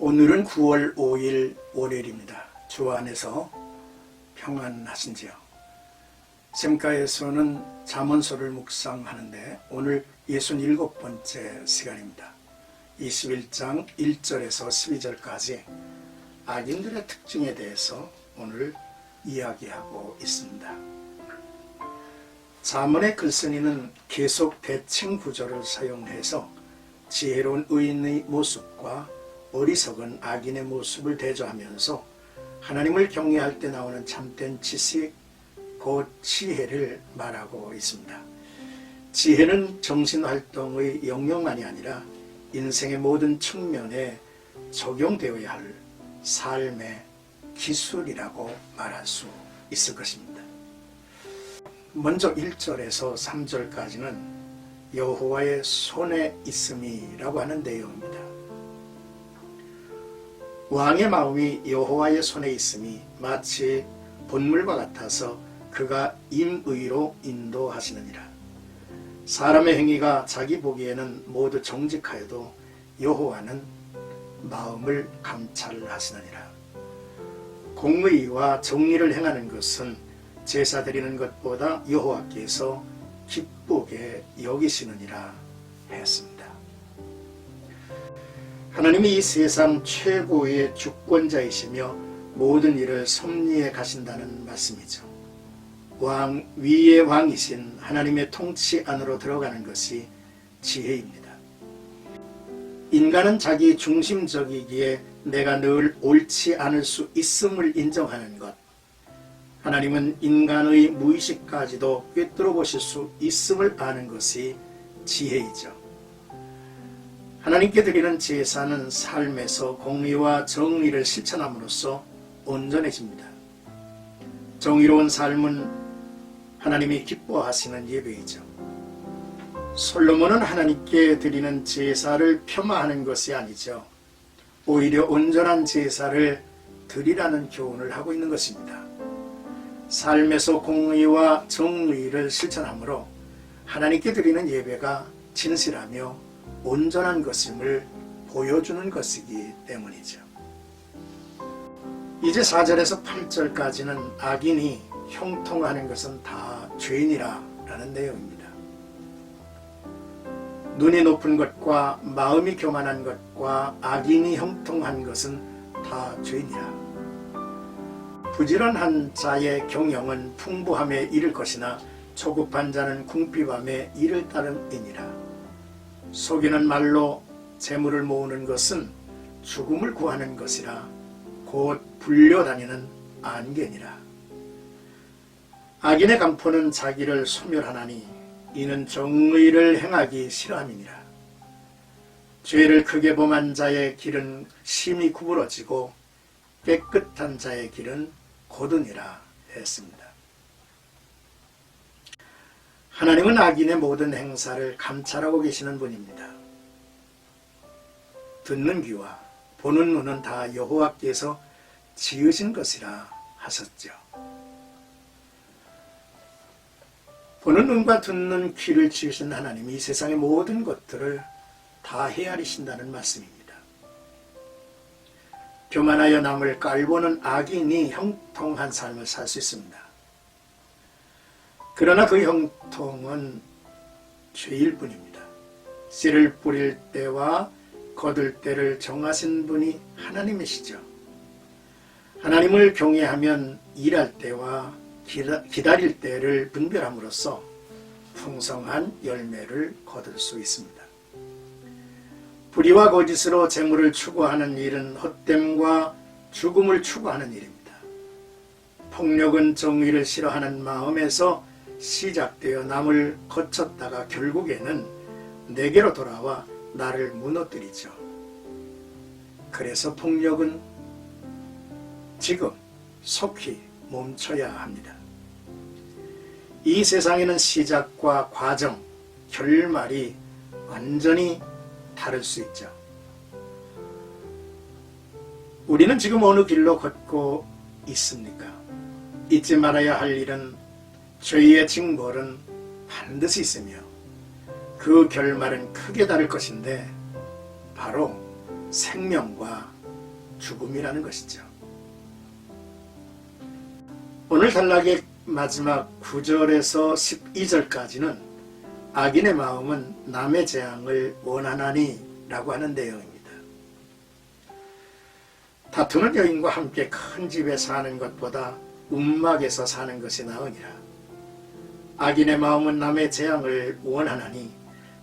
오늘은 9월 5일 월요일입니다. 주 안에서 평안하신지요? 샘가에서는 잠언서를 묵상하는데 오늘 67번째 시간입니다. 21장 1절에서 12절까지 악인들의 특징에 대해서 오늘 이야기하고 있습니다. 잠언의 글쓴이는 계속 대칭 구조를 사용해서 지혜로운 의인의 모습과 어리석은 악인의 모습을 대조하면서 하나님을 경외할 때 나오는 참된 지식, 곧 지혜를 말하고 있습니다. 지혜는 정신활동의 영역만이 아니라 인생의 모든 측면에 적용되어야 할 삶의 기술이라고 말할 수 있을 것입니다. 먼저 1절에서 3절까지는 여호와의 손에 있음이라고 하는 내용입니다. 왕의 마음이 여호와의 손에 있음이 마치 본물과 같아서 그가 임의로 인도하시느니라. 사람의 행위가 자기 보기에는 모두 정직하여도 여호와는 마음을 감찰하시느니라. 공의와 정의를 행하는 것은 제사 드리는 것보다 여호와께서 기쁘게 여기시느니라 했습니다. 하나님이 이 세상 최고의 주권자이시며 모든 일을 섭리해 가신다는 말씀이죠. 왕 위의 왕이신 하나님의 통치 안으로 들어가는 것이 지혜입니다. 인간은 자기 중심적이기에 내가 늘 옳지 않을 수 있음을 인정하는 것, 하나님은 인간의 무의식까지도 꿰뚫어 보실 수 있음을 아는 것이 지혜이죠. 하나님께 드리는 제사는 삶에서 공의와 정의를 실천함으로써 온전해집니다. 정의로운 삶은 하나님이 기뻐하시는 예배이죠. 솔로몬은 하나님께 드리는 제사를 폄하하는 것이 아니죠. 오히려 온전한 제사를 드리라는 교훈을 하고 있는 것입니다. 삶에서 공의와 정의를 실천함으로 하나님께 드리는 예배가 진실하며 온전한 것임을 보여주는 것이기 때문이죠. 이제 4절에서 8절까지는 악인이 형통하는 것은 다 죄인이라 라는 내용입니다. 눈이 높은 것과 마음이 교만한 것과 악인이 형통한 것은 다 죄인이라. 부지런한 자의 경영은 풍부함에 이를 것이나 초급한 자는 궁핍함에 이를 따름이니라. 속이는 말로 재물을 모으는 것은 죽음을 구하는 것이라 곧 불려다니는 안개니라. 악인의 강포는 자기를 소멸하나니 이는 정의를 행하기 싫어함이니라. 죄를 크게 범한 자의 길은 심히 구부러지고 깨끗한 자의 길은 곧으니라 했습니다. 하나님은 악인의 모든 행사를 감찰하고 계시는 분입니다. 듣는 귀와 보는 눈은 다 여호와께서 지으신 것이라 하셨죠. 보는 눈과 듣는 귀를 지으신 하나님이 이 세상의 모든 것들을 다 헤아리신다는 말씀입니다. 교만하여 남을 깔보는 악인이 형통한 삶을 살 수 있습니다. 그러나 그 형통은 죄일 뿐입니다. 씨를 뿌릴 때와 거둘 때를 정하신 분이 하나님이시죠. 하나님을 경외하면 일할 때와 기다릴 때를 분별함으로써 풍성한 열매를 거둘 수 있습니다. 불의와 거짓으로 재물을 추구하는 일은 헛됨과 죽음을 추구하는 일입니다. 폭력은 정의를 싫어하는 마음에서 시작되어 남을 거쳤다가 결국에는 내게로 돌아와 나를 무너뜨리죠. 그래서 폭력은 지금 속히 멈춰야 합니다. 이 세상에는 시작과 과정, 결말이 완전히 다를 수 있죠. 우리는 지금 어느 길로 걷고 있습니까? 잊지 말아야 할 일은 죄의 징벌은 반드시 있으며 그 결말은 크게 다를 것인데 바로 생명과 죽음이라는 것이죠. 오늘 단락의 마지막 9절에서 12절까지는 악인의 마음은 남의 재앙을 원하나니 라고 하는 내용입니다. 다투는 여인과 함께 큰 집에 사는 것보다 움막에서 사는 것이 나으니라. 악인의 마음은 남의 재앙을 원하나니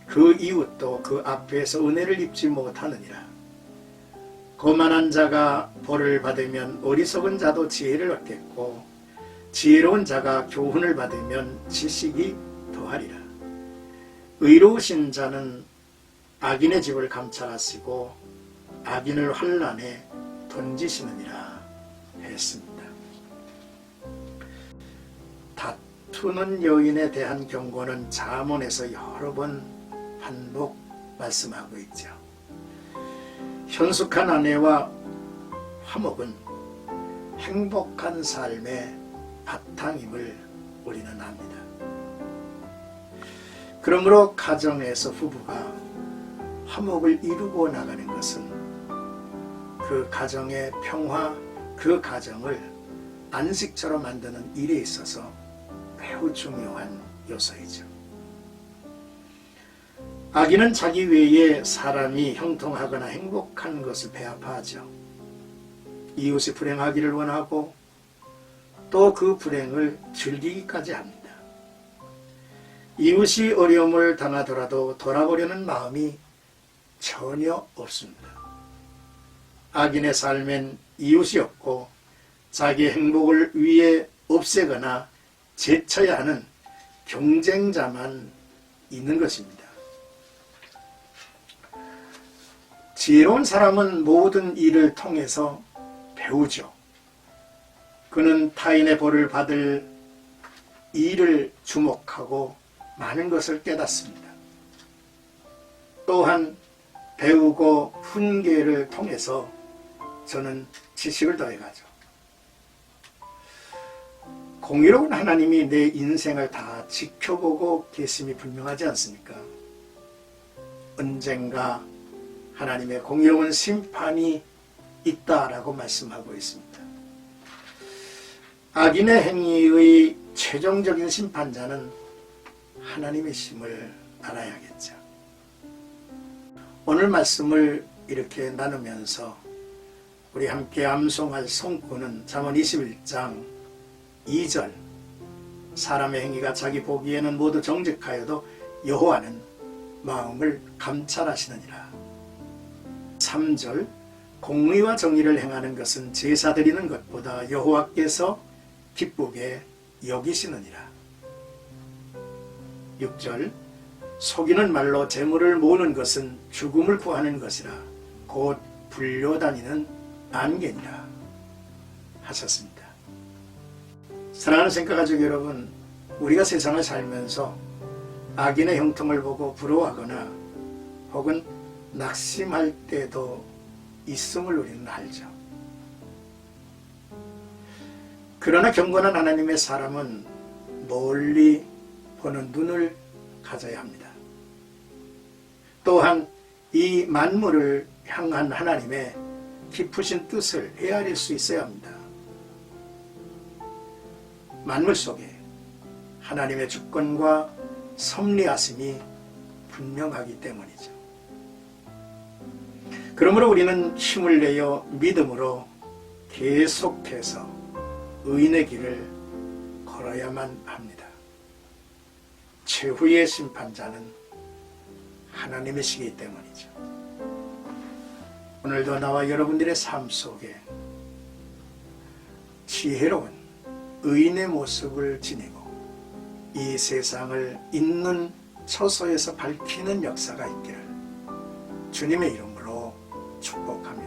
그 이웃도 그 앞에서 은혜를 입지 못하느니라. 거만한 자가 벌을 받으면 어리석은 자도 지혜를 얻겠고 지혜로운 자가 교훈을 받으면 지식이 더하리라. 의로우신 자는 악인의 집을 감찰하시고 악인을 환난에 던지시느니라 했습니다. 다투는 여인에 대한 경고는 잠언에서 여러 번 반복 말씀하고 있죠. 현숙한 아내와 화목은 행복한 삶의 바탕임을 우리는 압니다. 그러므로 가정에서 부부가 화목을 이루고 나가는 것은 그 가정의 평화, 그 가정을 안식처로 만드는 일에 있어서 매우 중요한 요소이죠. 악인은 자기 외에 사람이 형통하거나 행복한 것을 배아파하죠. 이웃이 불행하기를 원하고 또 그 불행을 즐기기까지 합니다. 이웃이 어려움을 당하더라도 돌아보려는 마음이 전혀 없습니다. 악인의 삶엔 이웃이 없고 자기의 행복을 위해 없애거나 제쳐야 하는 경쟁자만 있는 것입니다. 지혜로운 사람은 모든 일을 통해서 배우죠. 그는 타인의 벌을 받을 일을 주목하고 많은 것을 깨닫습니다. 또한 배우고 훈계를 통해서 저는 지식을 더해가죠. 공의로운 하나님이 내 인생을 다 지켜보고 계심이 분명하지 않습니까? 언젠가 하나님의 공의로운 심판이 있다라고 말씀하고 있습니다. 악인의 행위의 최종적인 심판자는 하나님이심을 알아야겠죠. 오늘 말씀을 이렇게 나누면서 우리 함께 암송할 성구는 잠언 21장 2절 사람의 행위가 자기 보기에는 모두 정직하여도 여호와는 마음을 감찰하시느니라. 3절 공의와 정의를 행하는 것은 제사 드리는 것보다 여호와께서 기쁘게 여기시느니라. 6절 속이는 말로 재물을 모으는 것은 죽음을 구하는 것이라 곧 불려다니는 안개니라 하셨습니다. 사랑하는 생각가족 여러분, 우리가 세상을 살면서 악인의 형통을 보고 부러워하거나 혹은 낙심할 때도 있음을 우리는 알죠. 그러나 경건한 하나님의 사람은 멀리 보는 눈을 가져야 합니다. 또한 이 만물을 향한 하나님의 깊으신 뜻을 헤아릴 수 있어야 합니다. 만물 속에 하나님의 주권과 섭리하심이 분명하기 때문이죠. 그러므로 우리는 힘을 내어 믿음으로 계속해서 의인의 길을 걸어야만 합니다. 최후의 심판자는 하나님이시기 때문이죠. 오늘도 나와 여러분들의 삶 속에 지혜로운 의인의 모습을 지니고 이 세상을 있는 처소에서 밝히는 역사가 있기를 주님의 이름으로 축복합니다.